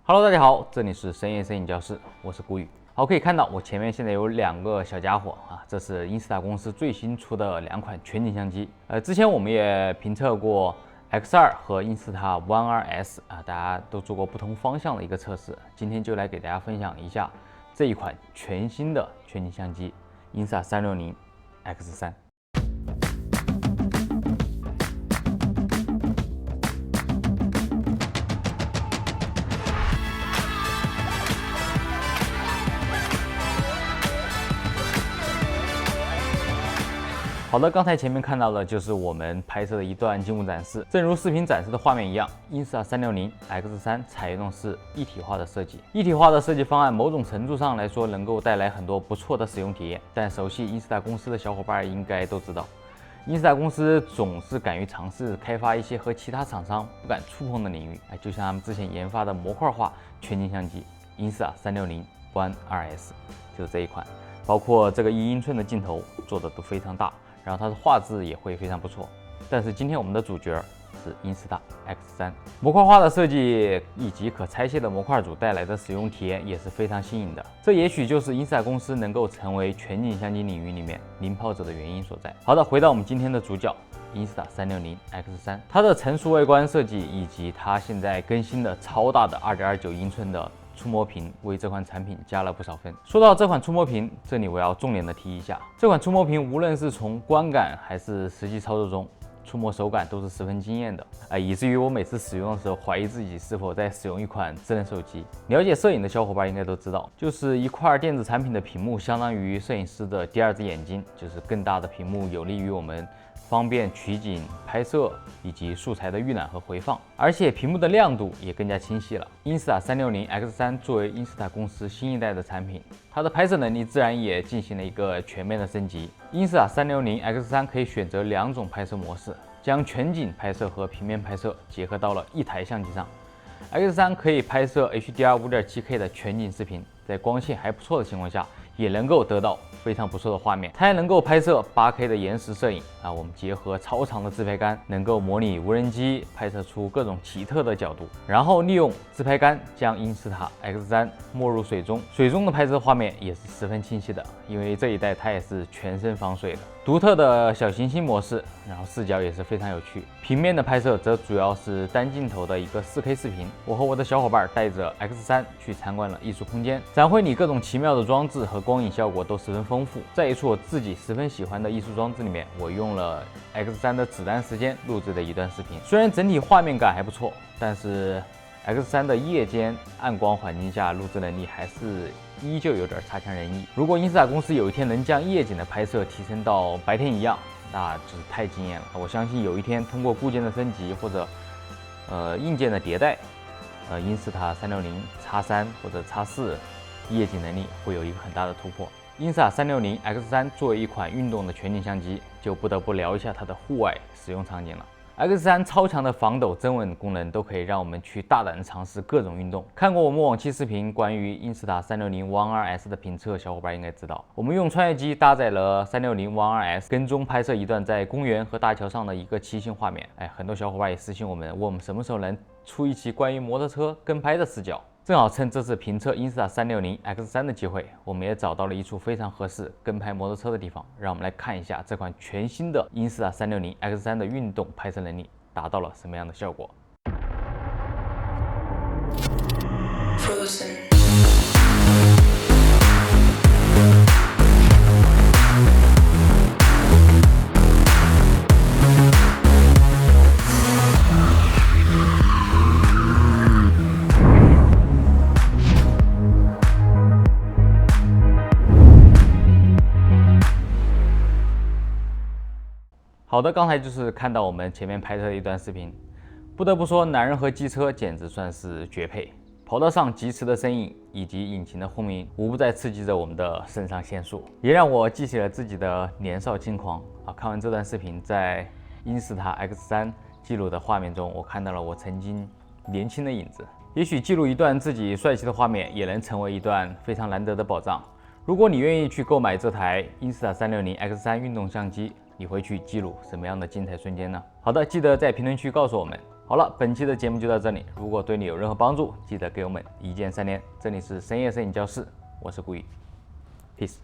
Hello， 大家好，这里是深夜摄影教室，我是顾宇。好，可以看到我前面现在有两个小家伙啊，这是英斯塔公司最新出的两款全景相机。之前我们也评测过 X2 和英斯塔 One R-S 啊，大家都做过不同方向的一个测试。今天就来给大家分享一下这一款全新的全景相机英斯塔360 X3。好的，刚才前面看到的就是我们拍摄的一段静物展示。正如视频展示的画面一样，英斯塔360 X3 采用的是一体化的设计。一体化的设计方案，某种程度上来说能够带来很多不错的使用体验。但熟悉英斯塔公司的小伙伴应该都知道，英斯塔公司总是敢于尝试开发一些和其他厂商不敢触碰的领域。就像他们之前研发的模块化全景相机英斯塔360 One R-S， 就是这一款，包括这个1英寸的镜头做的都非常大。然后它的画质也会非常不错，但是今天我们的主角是英斯塔 X3， 模块化的设计以及可拆卸的模块组带来的使用体验也是非常新颖的。这也许就是英斯塔公司能够成为全景相机领域里面领跑者的原因所在。好的，回到我们今天的主角英斯塔360 X3， 它的成熟外观设计以及它现在更新的超大的2.29英寸的触摸屏为这款产品加了不少分。说到这款触摸屏，这里我要重点的提一下，这款触摸屏无论是从观感还是实际操作中，触摸手感都是十分惊艳的以至于我每次使用的时候怀疑自己是否在使用一款智能手机。了解摄影的小伙伴应该都知道，就是一块电子产品的屏幕相当于摄影师的第二只眼睛，就是更大的屏幕有利于我们方便取景、拍摄以及素材的预览和回放，而且屏幕的亮度也更加清晰了。英斯塔360 X3 作为英斯塔公司新一代的产品，它的拍摄能力自然也进行了一个全面的升级。英斯塔360 X3 可以选择2种拍摄模式，将全景拍摄和平面拍摄结合到了一台相机上。X3 可以拍摄 HDR 5.7K 的全景视频，在光线还不错的情况下，也能够得到非常不错的画面。它还能够拍摄 8K 的延时摄影我们结合超长的自拍杆，能够模拟无人机拍摄出各种奇特的角度，然后利用自拍杆将英斯塔 X3 没入水中，水中的拍摄画面也是十分清晰的，因为这一代它也是全身防水的。独特的小行星模式，然后视角也是非常有趣。平面的拍摄则主要是单镜头的一个 4K 视频。我和我的小伙伴带着 X3 去参观了艺术空间，展会里各种奇妙的装置和光影效果都十分丰富。在一处我自己十分喜欢的艺术装置里面，我用了 X3 的子弹时间录制的一段视频。虽然整体画面感还不错，但是 X3 的夜间暗光环境下录制能力还是依旧有点差强人意。如果英斯塔公司有一天能将夜景的拍摄提升到白天一样，那就是太惊艳了。我相信有一天通过固件的升级或者硬件的迭代，英斯塔360 X3 或者 X4 夜景能力会有一个很大的突破。英斯塔360 X3 作为一款运动的全景相机，就不得不聊一下它的户外使用场景了。X3 超强的防抖增稳功能都可以让我们去大胆的尝试各种运动。看过我们往期视频关于英斯塔360 One R-S 的评测，小伙伴应该知道，我们用穿越机搭载了360 One R-S 跟踪拍摄一段在公园和大桥上的一个骑行画面。很多小伙伴也私信我们，问我们什么时候能出一期关于摩托车跟拍的视角。正好趁这次评测英斯塔360 X3 的机会，我们也找到了一处非常合适跟拍摩托车的地方，让我们来看一下这款全新的英斯塔360 X3 的运动拍摄能力达到了什么样的效果。好的，刚才就是看到我们前面拍摄的一段视频，不得不说，男人和机车简直算是绝配。跑道上疾驰的身影以及引擎的轰鸣，无不在刺激着我们的肾上腺素，也让我记起了自己的年少轻狂看完这段视频，在英斯塔 X3 记录的画面中，我看到了我曾经年轻的影子。也许记录一段自己帅气的画面，也能成为一段非常难得的宝藏。如果你愿意去购买这台英斯塔360 X3 运动相机，你会去记录什么样的精彩瞬间呢？好的，记得在评论区告诉我们。好了，本期的节目就到这里，如果对你有任何帮助，记得给我们一键3连。这里是深夜摄影教室，我是顾宇 ，peace。